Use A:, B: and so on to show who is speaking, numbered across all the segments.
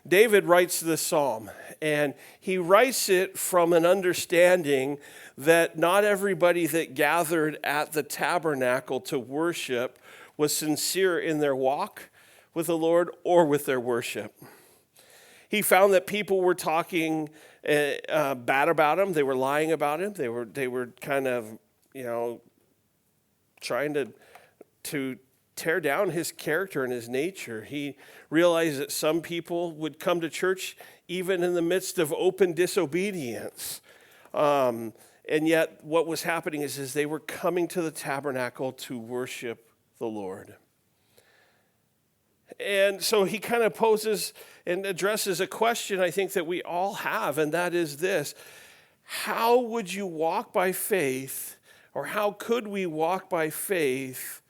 A: David writes this psalm, and he writes it from an understanding that not everybody that gathered at the tabernacle to worship was sincere in their walk with the Lord or with their worship. He found that people were talking bad about him. They were lying about him. They were kind of, trying to tear down his character and his nature. He realized that some people would come to church even in the midst of open disobedience. And yet what was happening is they were coming to the tabernacle to worship the Lord. And so he kind of poses and addresses a question I think that we all have, and that is this: how would you walk by faith, or how could we walk by faith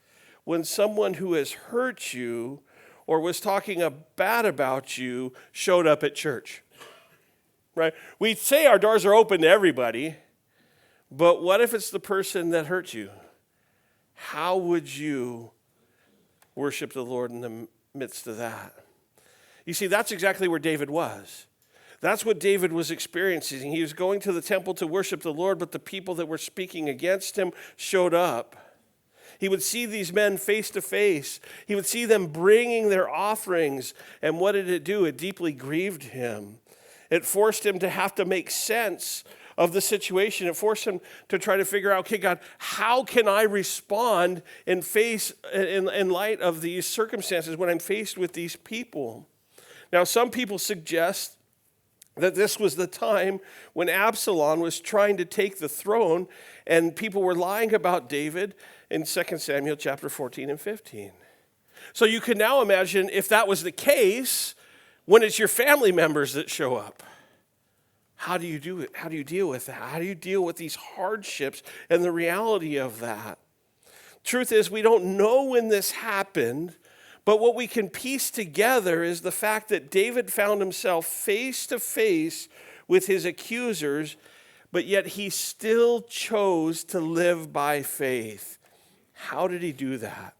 A: when someone who has hurt you or was talking bad about you showed up at church? Right? We say our doors are open to everybody, but what if it's the person that hurt you? How would you worship the Lord in the midst of that? You see, that's exactly where David was. That's what David was experiencing. He was going to the temple to worship the Lord, but the people that were speaking against him showed up. He would see these men face to face. He would see them bringing their offerings. And what did it do? It deeply grieved him. It forced him to have to make sense of the situation. It forced him to try to figure out, okay, God, how can I respond in light of these circumstances when I'm faced with these people? Now, some people suggest that this was the time when Absalom was trying to take the throne, and people were lying about David in 2 Samuel chapter 14 and 15. So you can now imagine if that was the case, when it's your family members that show up. How do you do it? How do you deal with that? How do you deal with these hardships and the reality of that? Truth is, we don't know when this happened, but what we can piece together is the fact that David found himself face to face with his accusers, but yet he still chose to live by faith. How did he do that?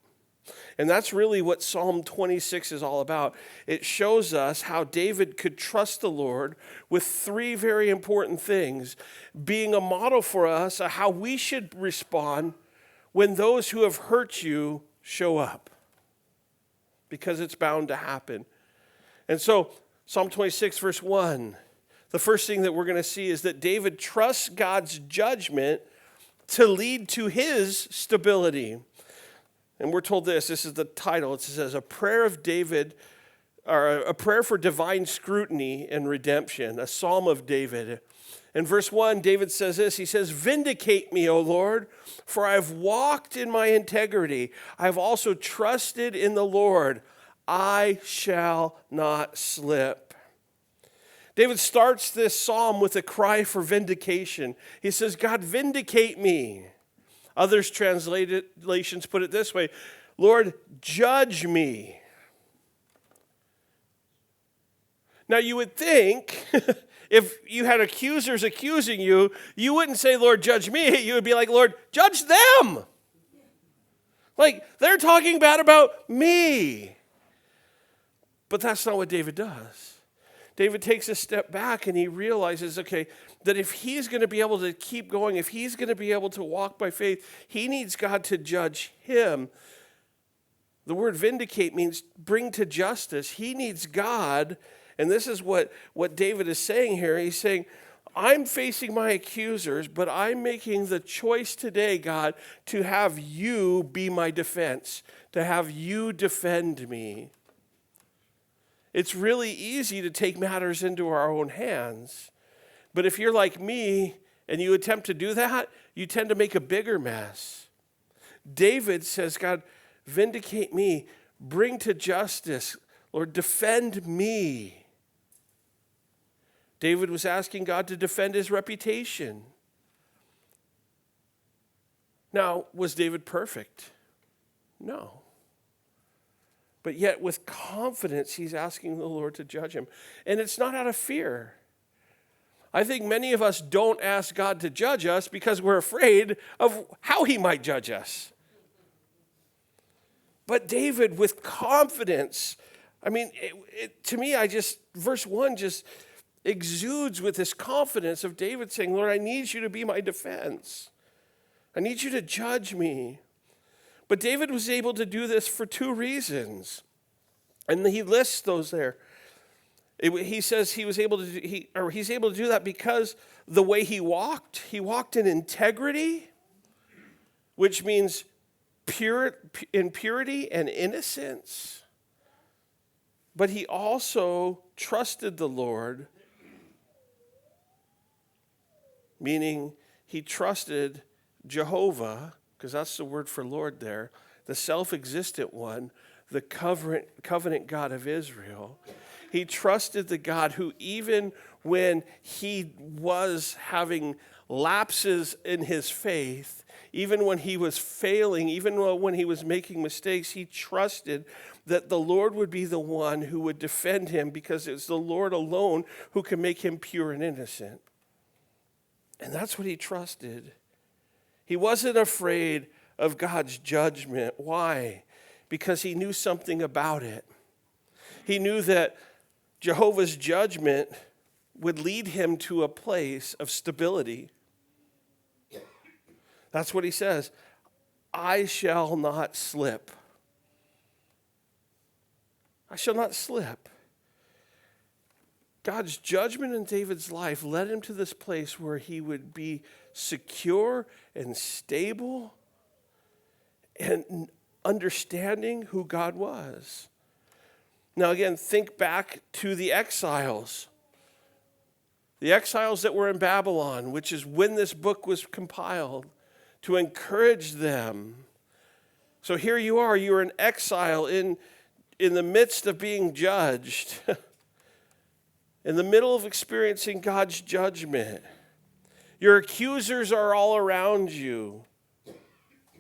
A: And that's really what Psalm 26 is all about. It shows us how David could trust the Lord with three very important things, being a model for us of how we should respond when those who have hurt you show up, because it's bound to happen. And so Psalm 26 verse 1, the first thing that we're going to see is that David trusts God's judgment to lead to his stability. And we're told this is the title. It says, a prayer of David, or a prayer for divine scrutiny and redemption, a psalm of David. In verse 1, David says this. He says, vindicate me, O Lord, for I've walked in my integrity. I've also trusted in the Lord. I shall not slip. David starts this psalm with a cry for vindication. He says, God, vindicate me. Others translations put it this way: Lord, judge me. Now you would think if you had accusers accusing you, you wouldn't say, Lord, judge me. You would be like, Lord, judge them. Like, they're talking bad about me. But that's not what David does. David takes a step back and he realizes, okay, that if he's going to be able to keep going, if he's going to be able to walk by faith, he needs God to judge him. The word vindicate means bring to justice. He needs God, and this is what David is saying here. He's saying, I'm facing my accusers, but I'm making the choice today, God, to have you be my defense, to have you defend me. It's really easy to take matters into our own hands. But if you're like me and you attempt to do that, you tend to make a bigger mess. David says, God, vindicate me, bring to justice, Lord, defend me. David was asking God to defend his reputation. Now, was David perfect? No. But yet with confidence, he's asking the Lord to judge him. And it's not out of fear. I think many of us don't ask God to judge us because we're afraid of how he might judge us. But David, with confidence, I mean, to me, verse 1 just exudes with this confidence of David saying, Lord, I need you to be my defense. I need you to judge me. But David was able to do this for two reasons. And he lists those there. He says he's able to do that because the way he walked in integrity, which means in purity and innocence. But he also trusted the Lord, meaning he trusted Jehovah, because that's the word for Lord there, the self-existent one, the covenant God of Israel. He trusted the God who, even when he was having lapses in his faith, even when he was failing, even when he was making mistakes, he trusted that the Lord would be the one who would defend him, because it's the Lord alone who can make him pure and innocent. And that's what he trusted. He wasn't afraid of God's judgment. Why? Because he knew something about it. He knew that Jehovah's judgment would lead him to a place of stability. That's what he says. I shall not slip. I shall not slip. God's judgment in David's life led him to this place where he would be secure and stable and understanding who God was. Now again, think back to the exiles. The exiles that were in Babylon, which is when this book was compiled, to encourage them. So here you are, you're an exile in the midst of being judged, in the middle of experiencing God's judgment. Your accusers are all around you,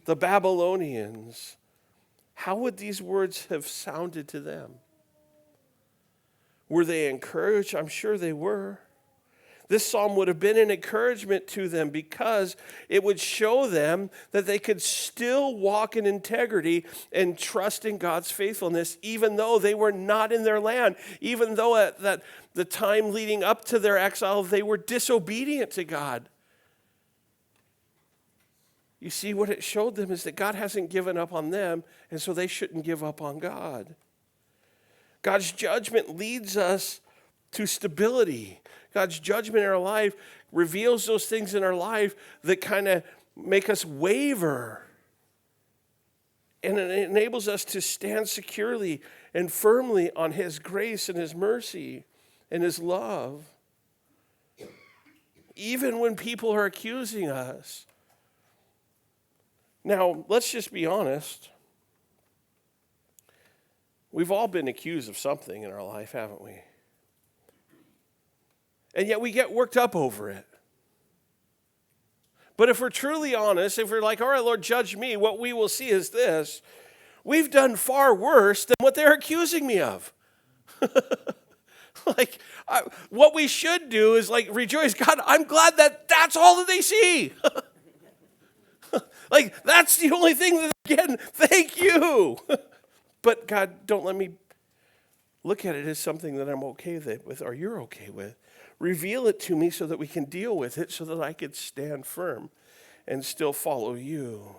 A: the Babylonians. How would these words have sounded to them? Were they encouraged? I'm sure they were. This psalm would have been an encouragement to them, because it would show them that they could still walk in integrity and trust in God's faithfulness, even though they were not in their land, even though at the time leading up to their exile, they were disobedient to God. You see, what it showed them is that God hasn't given up on them, and so they shouldn't give up on God. God's judgment leads us to stability. God's judgment in our life reveals those things in our life that kind of make us waver. And it enables us to stand securely and firmly on his grace and his mercy and his love. Even when people are accusing us. Now, let's just be honest. We've all been accused of something in our life, haven't we? And yet we get worked up over it. But if we're truly honest, if we're like, all right, Lord, judge me, what we will see is this. We've done far worse than what they're accusing me of. What we should do is rejoice. God, I'm glad that that's all that they see. That's the only thing that they're getting. Thank you. But God, don't let me look at it as something that I'm okay with or you're okay with. Reveal it to me so that we can deal with it, so that I could stand firm and still follow you.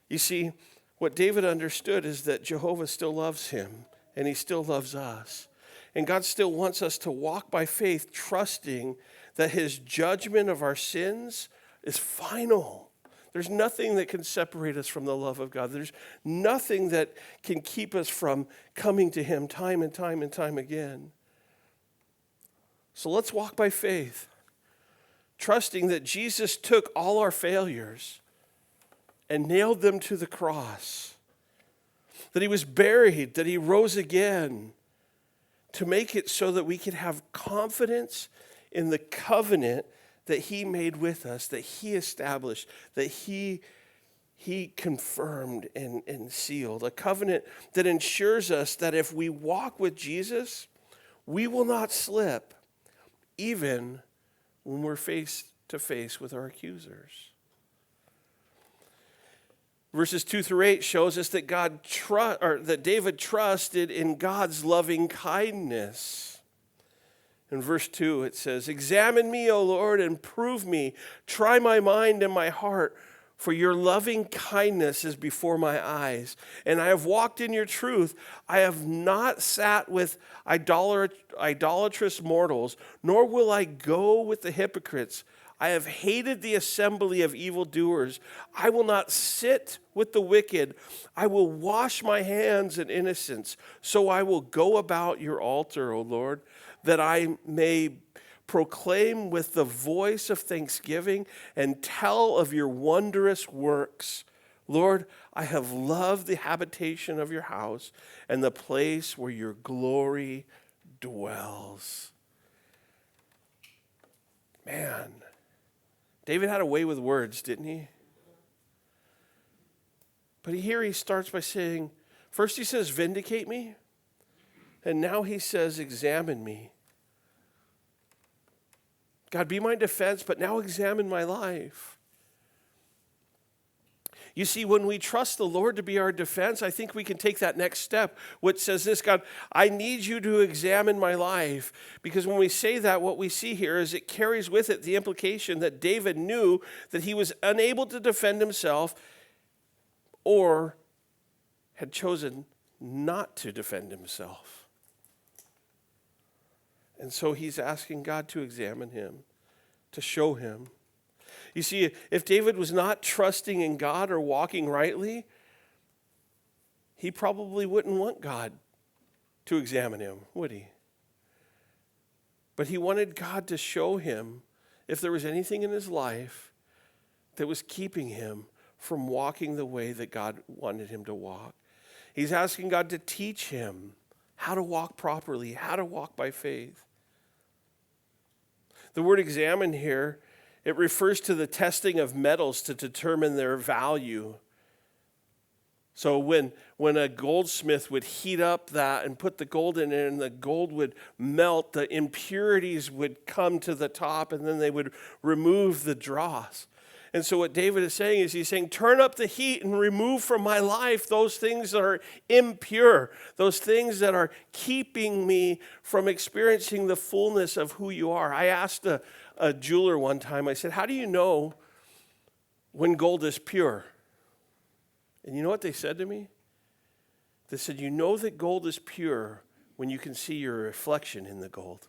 A: You see, what David understood is that Jehovah still loves him, and he still loves us. And God still wants us to walk by faith, trusting that his judgment of our sins is final. There's nothing that can separate us from the love of God. There's nothing that can keep us from coming to him time and time and time again. So let's walk by faith, trusting that Jesus took all our failures and nailed them to the cross, that he was buried, that he rose again, to make it so that we could have confidence in the covenant that he made with us, that he established, that he confirmed and sealed. A covenant that ensures us that if we walk with Jesus, we will not slip, even when we're face to face with our accusers. Verses 2-8 shows us that that David trusted in God's loving kindness. In verse 2 it says, "Examine me, O Lord, and prove me. Try my mind and my heart, for your loving kindness is before my eyes. And I have walked in your truth. I have not sat with idolatrous mortals, nor will I go with the hypocrites. I have hated the assembly of evildoers. I will not sit with the wicked. I will wash my hands in innocence. So I will go about your altar, O Lord, that I may proclaim with the voice of thanksgiving and tell of your wondrous works. Lord, I have loved the habitation of your house and the place where your glory dwells." Man, David had a way with words, didn't he? But here he starts by saying, first he says, "Vindicate me," and now he says, "Examine me." God, be my defense, but now examine my life. You see, when we trust the Lord to be our defense, I think we can take that next step, which says this: God, I need you to examine my life. Because when we say that, what we see here is it carries with it the implication that David knew that he was unable to defend himself or had chosen not to defend himself. And so he's asking God to examine him, to show him. You see, if David was not trusting in God or walking rightly, he probably wouldn't want God to examine him, would he? But he wanted God to show him if there was anything in his life that was keeping him from walking the way that God wanted him to walk. He's asking God to teach him how to walk properly, how to walk by faith. The word examine here, it refers to the testing of metals to determine their value. So when a goldsmith would heat up that and put the gold in it and the gold would melt, the impurities would come to the top and then they would remove the dross. And so what David is saying is he's saying, turn up the heat and remove from my life those things that are impure, those things that are keeping me from experiencing the fullness of who you are. I asked a jeweler one time, I said, how do you know when gold is pure? And you know what they said to me? They said, you know that gold is pure when you can see your reflection in the gold.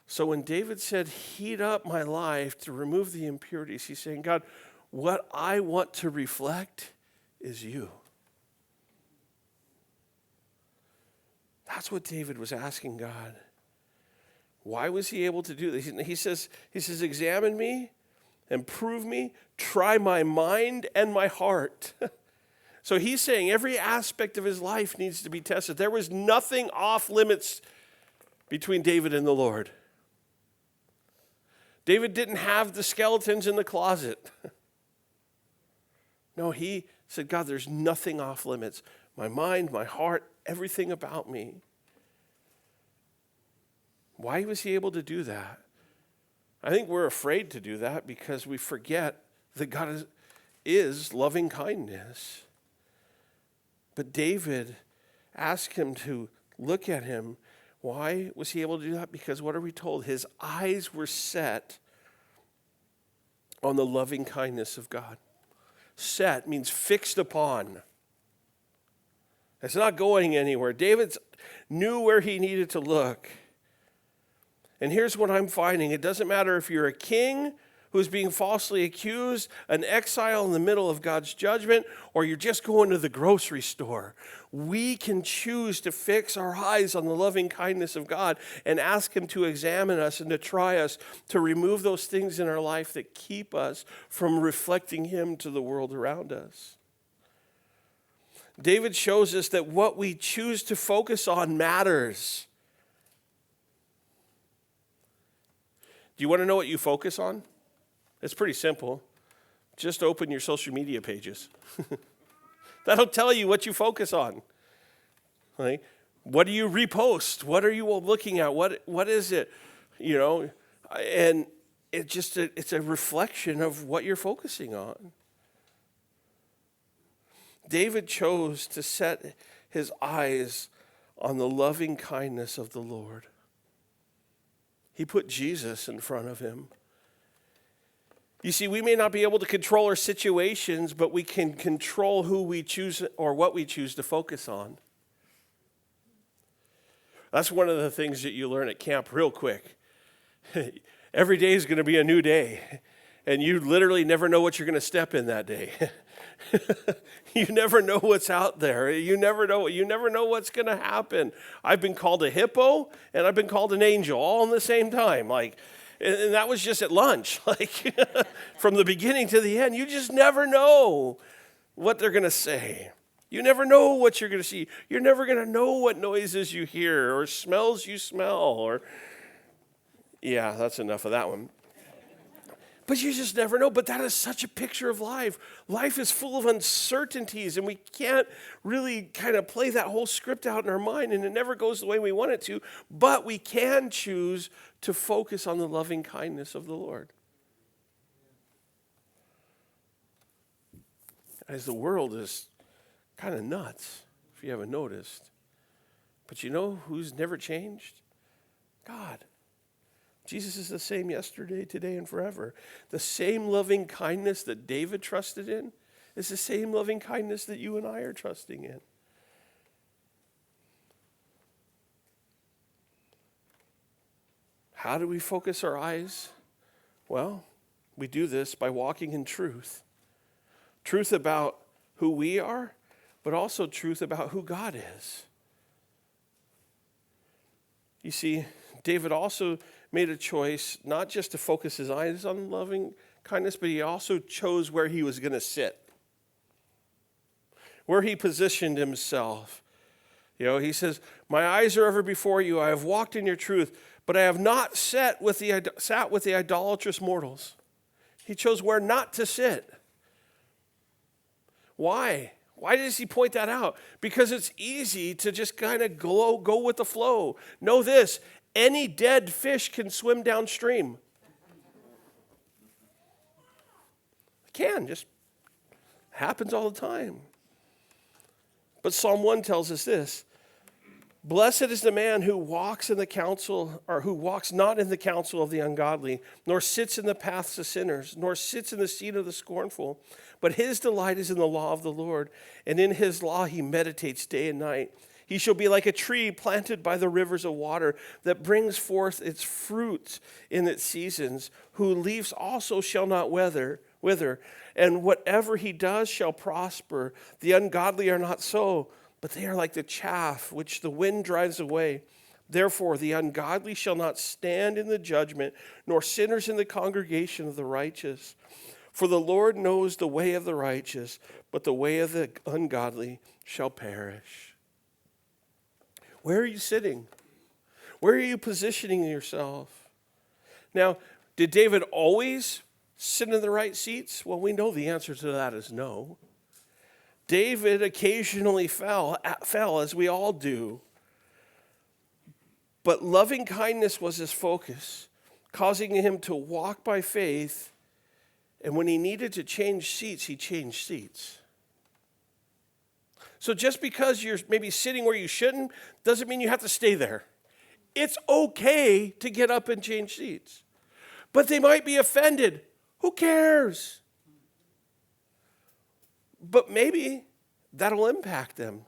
A: So when David said, heat up my life to remove the impurities, he's saying, God, what I want to reflect is you. That's what David was asking God. Why was he able to do this? He says, examine me and prove me, try my mind and my heart. So he's saying every aspect of his life needs to be tested. There was nothing off limits between David and the Lord. David didn't have the skeletons in the closet. No, he said, God, there's nothing off limits. My mind, my heart, everything about me. Why was he able to do that? I think we're afraid to do that because we forget that God is loving kindness. But David asked him to look at him. Why was he able to do that? Because what are we told? His eyes were set on the loving kindness of God. Set means fixed upon. It's not going anywhere. David knew where he needed to look. And here's what I'm finding. It doesn't matter if you're a king who's being falsely accused, an exile in the middle of God's judgment, or you're just going to the grocery store. We can choose to fix our eyes on the loving kindness of God and ask him to examine us and to try us, to remove those things in our life that keep us from reflecting him to the world around us. David shows us that what we choose to focus on matters. Do you want to know what you focus on? It's pretty simple. Just open your social media pages. That'll tell you what you focus on. Right? What do you repost? What are you looking at? What is it? You know, and it's a reflection of what you're focusing on. David chose to set his eyes on the loving kindness of the Lord. He put Jesus in front of him. You see, we may not be able to control our situations, but we can control who we choose or what we choose to focus on. That's one of the things that you learn at camp real quick. Every day is going to be a new day, and you literally never know what you're going to step in that day. You never know what's out there. You never know what's going to happen. I've been called a hippo, and I've been called an angel all in the same time. And that was just at lunch. From the beginning to the end, you just never know what they're going to say. You never know what you're going to see. You're never going to know what noises you hear or smells you smell. Yeah, that's enough of that one. But you just never know. But that is such a picture of life. Life is full of uncertainties, and we can't really kind of play that whole script out in our mind, and it never goes the way we want it to. But we can choose to focus on the loving kindness of the Lord. As the world is kind of nuts, if you haven't noticed. But you know who's never changed? God. Jesus is the same yesterday, today, and forever. The same loving kindness that David trusted in is the same loving kindness that you and I are trusting in. How do we focus our eyes? Well, we do this by walking in truth. Truth about who we are, but also truth about who God is. You see, David also made a choice not just to focus his eyes on loving kindness, but he also chose where he was going to sit, where he positioned himself. He says, "My eyes are ever before you. I have walked in your truth, but I have not sat with the idolatrous mortals." He chose where not to sit. Why? Why does he point that out? Because it's easy to just kind of go with the flow. Know this, any dead fish can swim downstream. It can, just happens all the time. But Psalm 1 tells us this, "Blessed is the man who walks in the counsel, or who walks not in the counsel of the ungodly, nor sits in the paths of sinners, nor sits in the seat of the scornful. But his delight is in the law of the Lord, and in his law he meditates day and night. He shall be like a tree planted by the rivers of water that brings forth its fruit in its seasons, whose leaves also shall not wither, and whatever he does shall prosper. The ungodly are not so, but they are like the chaff which the wind drives away. Therefore, the ungodly shall not stand in the judgment, nor sinners in the congregation of the righteous. For the Lord knows the way of the righteous, but the way of the ungodly shall perish." Where are you sitting? Where are you positioning yourself? Now, did David always sit in the right seats? Well, we know the answer to that is no. David occasionally fell, as we all do. But loving kindness was his focus, causing him to walk by faith. And when he needed to change seats, he changed seats. So just because you're maybe sitting where you shouldn't, doesn't mean you have to stay there. It's okay to get up and change seats. But they might be offended. Who cares? But maybe that'll impact them.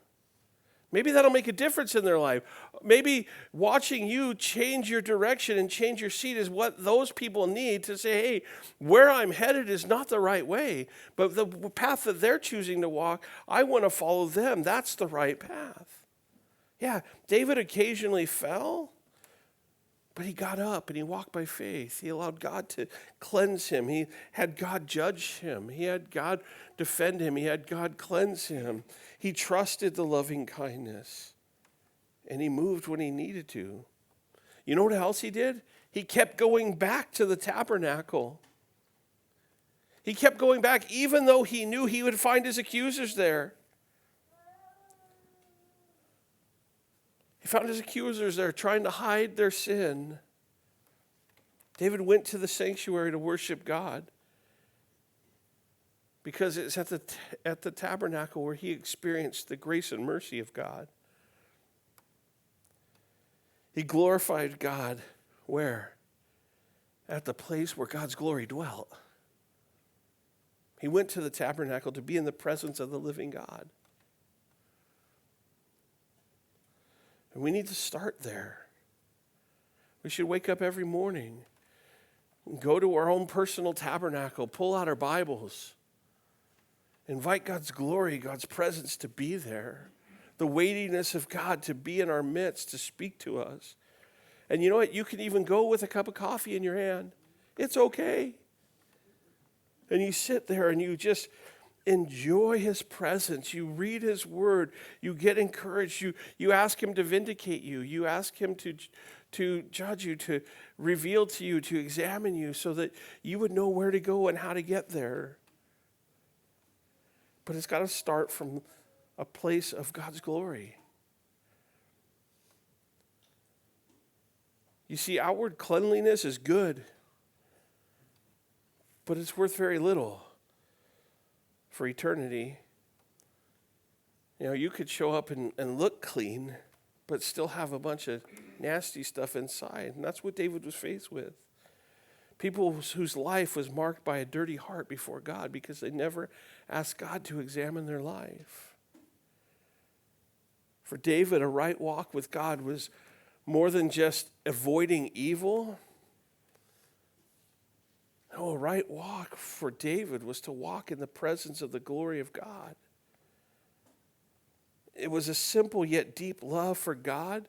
A: Maybe that'll make a difference in their life. Maybe watching you change your direction and change your seat is what those people need to say, hey, where I'm headed is not the right way, but the path that they're choosing to walk, I want to follow them. That's the right path. Yeah, David occasionally fell, but he got up and he walked by faith. He allowed God to cleanse him. He had God judge him. He had God defend him. He had God cleanse him. He trusted the loving kindness, and he moved when he needed to. You know what else he did? He kept going back to the tabernacle. He kept going back even though he knew he would find his accusers there. He found his accusers there trying to hide their sin. David went to the sanctuary to worship God because it's at the tabernacle where he experienced the grace and mercy of God. He glorified God where? At the place where God's glory dwelt. He went to the tabernacle to be in the presence of the living God. And we need to start there. We should wake up every morning, go to our own personal tabernacle, pull out our Bibles, invite God's glory, God's presence to be there, the weightiness of God to be in our midst, to speak to us. And you know what? You can even go with a cup of coffee in your hand. It's okay. And you sit there and you just enjoy his presence. You read his word. You get encouraged. You ask him to vindicate you. You ask him to judge you, to reveal to you, to examine you so that you would know where to go and how to get there. But it's got to start from a place of God's glory. You see, outward cleanliness is good, but it's worth very little for eternity. You know, you could show up and look clean, but still have a bunch of nasty stuff inside. And that's what David was faced with. People whose life was marked by a dirty heart before God because they never asked God to examine their life. For David, a right walk with God was more than just avoiding evil. No, a right walk for David was to walk in the presence of the glory of God. It was a simple yet deep love for God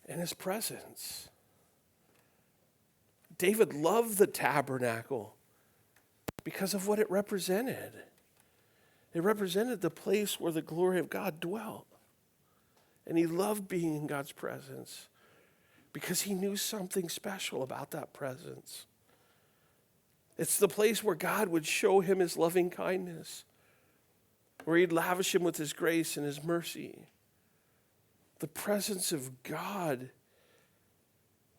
A: and his presence. David loved the tabernacle because of what it represented. It represented the place where the glory of God dwelt. And he loved being in God's presence because he knew something special about that presence. It's the place where God would show him his loving kindness, where he'd lavish him with his grace and his mercy. The presence of God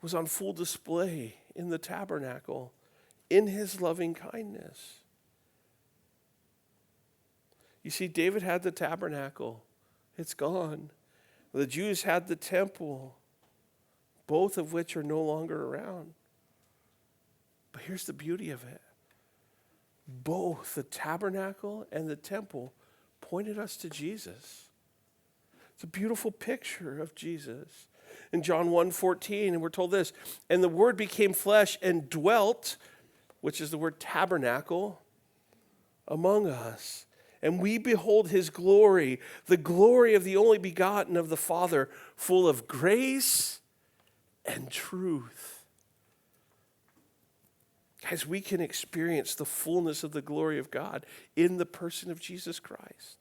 A: was on full display in the tabernacle, in his loving kindness. You see, David had the tabernacle. It's gone. The Jews had the temple, both of which are no longer around. But here's the beauty of it. Both the tabernacle and the temple pointed us to Jesus. It's a beautiful picture of Jesus. In John 1:14, and we're told this, and the Word became flesh and dwelt, which is the word tabernacle, among us. And we behold his glory, the glory of the only begotten of the Father, full of grace and truth. Guys, we can experience the fullness of the glory of God in the person of Jesus Christ.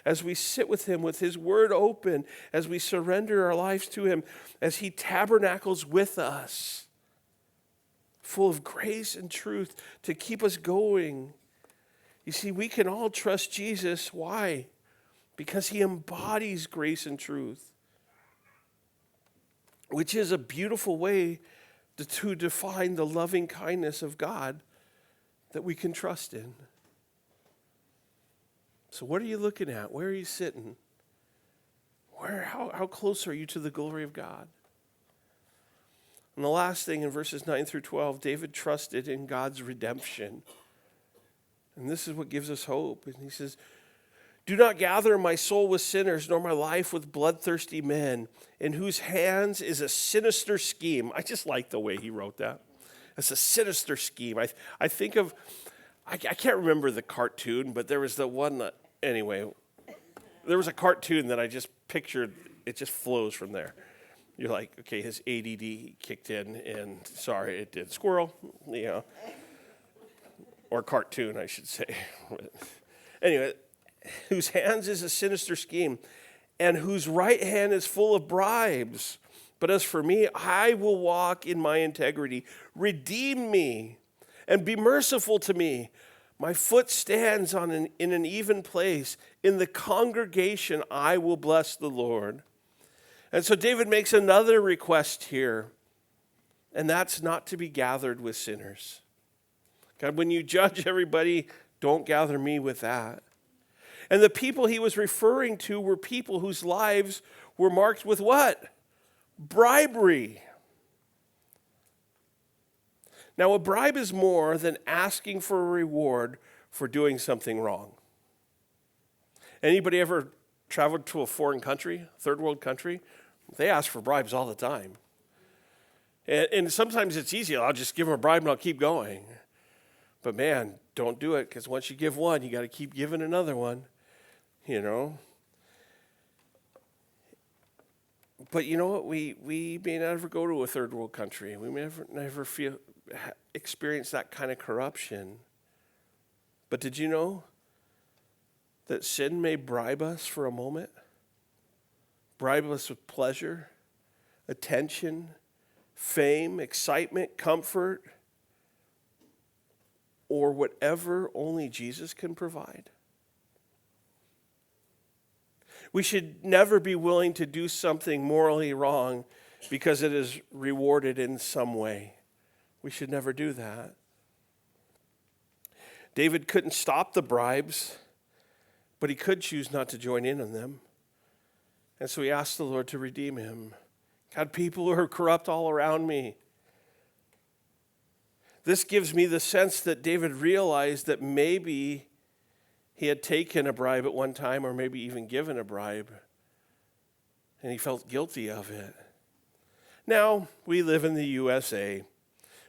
A: As we sit with him with his word open, as we surrender our lives to him, as he tabernacles with us, full of grace and truth to keep us going. You see, we can all trust Jesus. Why? Because he embodies grace and truth, which is a beautiful way to define the loving kindness of God that we can trust in. So what are you looking at? Where are you sitting? How close are you to the glory of God? And the last thing in verses 9 through 12, David trusted in God's redemption. And this is what gives us hope. And he says, do not gather my soul with sinners, nor my life with bloodthirsty men, in whose hands is a sinister scheme. I just like the way he wrote that. It's a sinister scheme. I think of, I can't remember the cartoon, but there was the one that, anyway, there was a cartoon that I just pictured, it just flows from there. You're like, okay, his ADD kicked in, and sorry, it did. Squirrel, you know. Or cartoon, I should say. Anyway, whose hands is a sinister scheme, and whose right hand is full of bribes. But as for me, I will walk in my integrity. Redeem me, and be merciful to me. My foot stands in an even place. In the congregation, I will bless the Lord. And so David makes another request here. And that's not to be gathered with sinners. God, when you judge everybody, don't gather me with that. And the people he was referring to were people whose lives were marked with what? Bribery. Now, a bribe is more than asking for a reward for doing something wrong. Anybody ever traveled to a foreign country, third world country? They ask for bribes all the time. And sometimes it's easy. I'll just give them a bribe and I'll keep going. But man, don't do it, because once you give one, you got to keep giving another one, you know. But you know what? We may never go to a third world country. We may never experience that kind of corruption. But did you know that sin may bribe us for a moment? Bribe us with pleasure, attention, fame, excitement, comfort, or whatever only Jesus can provide. We should never be willing to do something morally wrong because it is rewarded in some way. We should never do that. David couldn't stop the bribes, but he could choose not to join in on them. And so he asked the Lord to redeem him. God, people are corrupt all around me. This gives me the sense that David realized that maybe he had taken a bribe at one time, or maybe even given a bribe, and he felt guilty of it. Now, we live in the USA.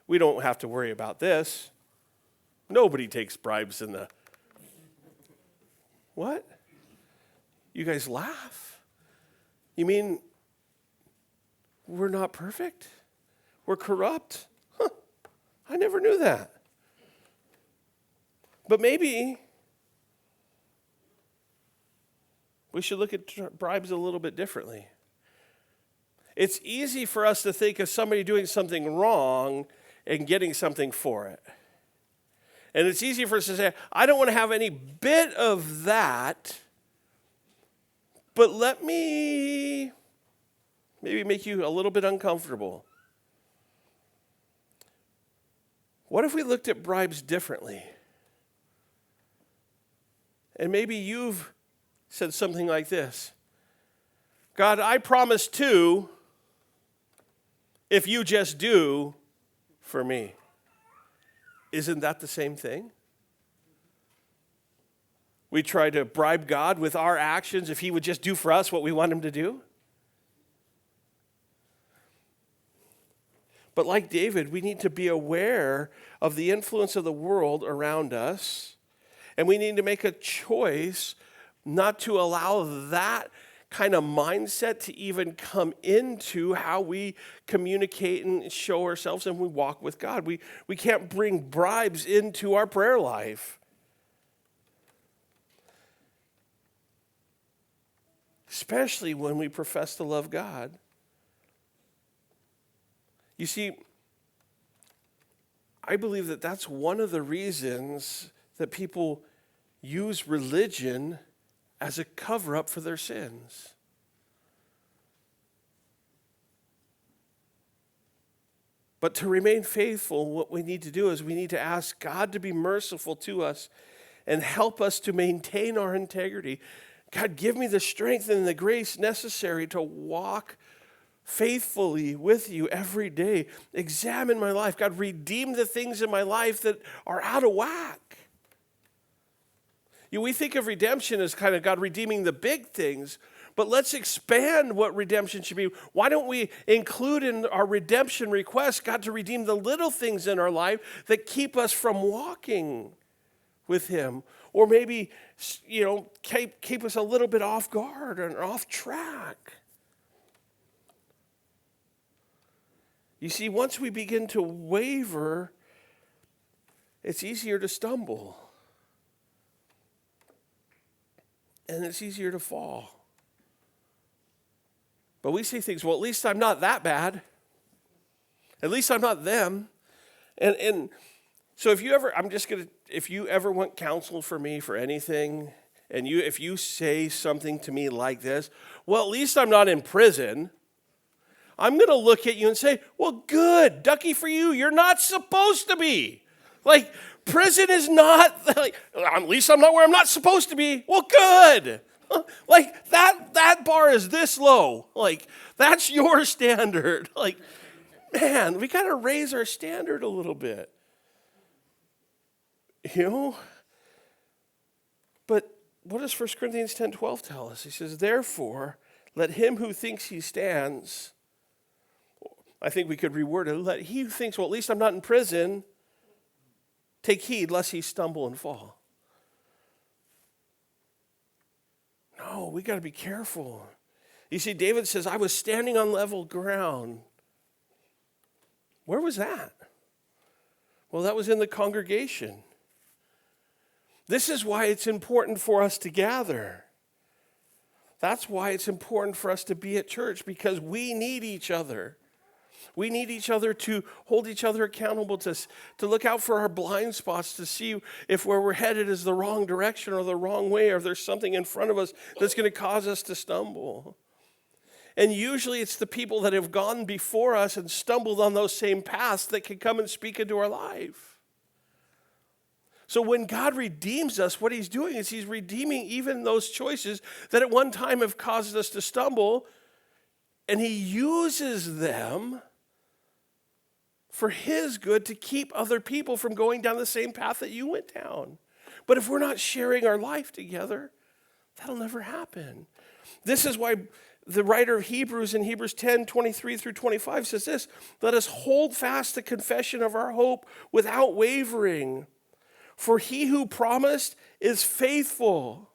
A: We don't have to worry about this. Nobody takes bribes in the... What? You guys laugh? You mean we're not perfect? We're corrupt? Huh. I never knew that. But maybe we should look at bribes a little bit differently. It's easy for us to think of somebody doing something wrong and getting something for it. And it's easy for us to say, I don't want to have any bit of that, but let me maybe make you a little bit uncomfortable. What if we looked at bribes differently? And maybe you've said something like this: God, I promise to, if you just do for me. Isn't that the same thing? We try to bribe God with our actions if he would just do for us what we want him to do. But like David, we need to be aware of the influence of the world around us, and we need to make a choice not to allow that kind of mindset to even come into how we communicate and show ourselves and we walk with God. We can't bring bribes into our prayer life. Especially when we profess to love God. You see, I believe that that's one of the reasons that people use religion as a cover-up for their sins. But to remain faithful, what we need to do is we need to ask God to be merciful to us and help us to maintain our integrity. God, give me the strength and the grace necessary to walk faithfully with you every day. Examine my life. God, redeem the things in my life that are out of whack. We think of redemption as kind of God redeeming the big things, but let's expand what redemption should be. Why don't we include in our redemption request God to redeem the little things in our life that keep us from walking with him, or maybe, keep us a little bit off guard or off track. You see, once we begin to waver, it's easier to stumble. And it's easier to fall. But we say things, well, at least I'm not that bad. At least I'm not them. And so if you ever want counsel for me for anything, and if you say something to me like this, well, at least I'm not in prison. I'm going to look at you and say, well, good, Ducky for you. You're not supposed to be. Like, prison is not, like, at least I'm not where I'm not supposed to be. Well, good. Like, that bar is this low. Like, that's your standard. Like, man, we got to raise our standard a little bit. You know? But what does 1 Corinthians 10:12 tell us? He says, therefore, let him who thinks he stands, I think we could reword it, let he who thinks, well, at least I'm not in prison, take heed lest he stumble and fall. No, we got to be careful. You see, David says, I was standing on level ground. Where was that? Well, that was in the congregation. This is why it's important for us to gather. That's why it's important for us to be at church, because we need each other. We need each other to hold each other accountable, to look out for our blind spots, to see if where we're headed is the wrong direction or the wrong way, or if there's something in front of us that's going to cause us to stumble. And usually it's the people that have gone before us and stumbled on those same paths that can come and speak into our life. So when God redeems us, what he's doing is he's redeeming even those choices that at one time have caused us to stumble, and he uses them for his good to keep other people from going down the same path that you went down. But if we're not sharing our life together, that'll never happen. This is why the writer of Hebrews in Hebrews 10:23-25 says this, let us hold fast the confession of our hope without wavering. For he who promised is faithful.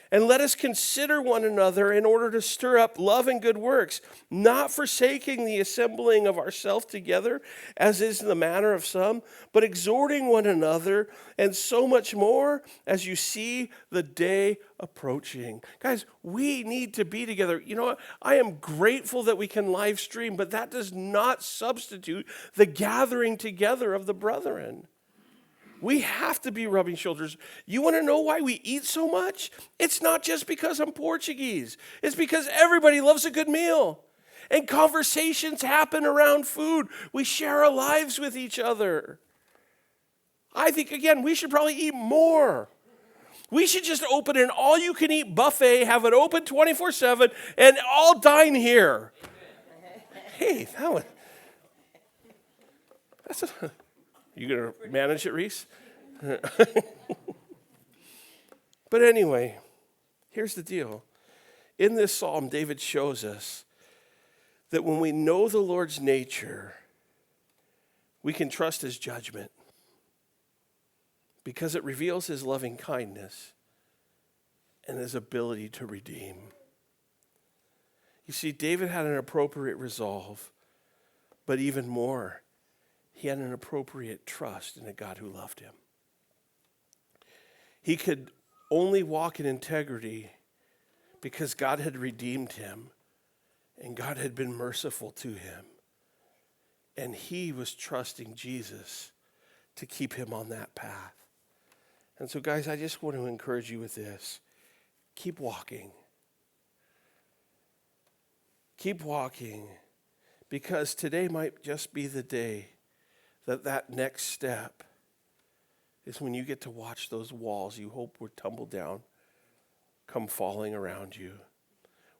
A: And let us consider one another in order to stir up love and good works, not forsaking the assembling of ourselves together, as is the manner of some, but exhorting one another, and so much more as you see the day approaching. Guys, we need to be together. You know what? I am grateful that we can live stream, but that does not substitute the gathering together of the brethren. We have to be rubbing shoulders. You want to know why we eat so much? It's not just because I'm Portuguese. It's because everybody loves a good meal. And conversations happen around food. We share our lives with each other. I think, again, we should probably eat more. We should just open an all-you-can-eat buffet, have it open 24/7, and all dine here. Hey, that's a... You going to manage it, Reese? But anyway, here's the deal. In this psalm, David shows us that when we know the Lord's nature, we can trust his judgment because it reveals his loving kindness and his ability to redeem. You see, David had an appropriate resolve, but even more, he had an appropriate trust in a God who loved him. He could only walk in integrity because God had redeemed him and God had been merciful to him. And he was trusting Jesus to keep him on that path. And so, guys, I just want to encourage you with this. Keep walking. Keep walking, because today might just be the day that next step is when you get to watch those walls you hope would tumble down come falling around you,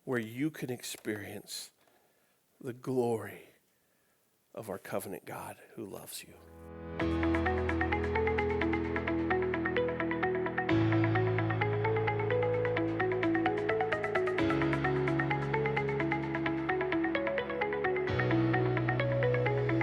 A: where you can experience the glory of our covenant God who loves you.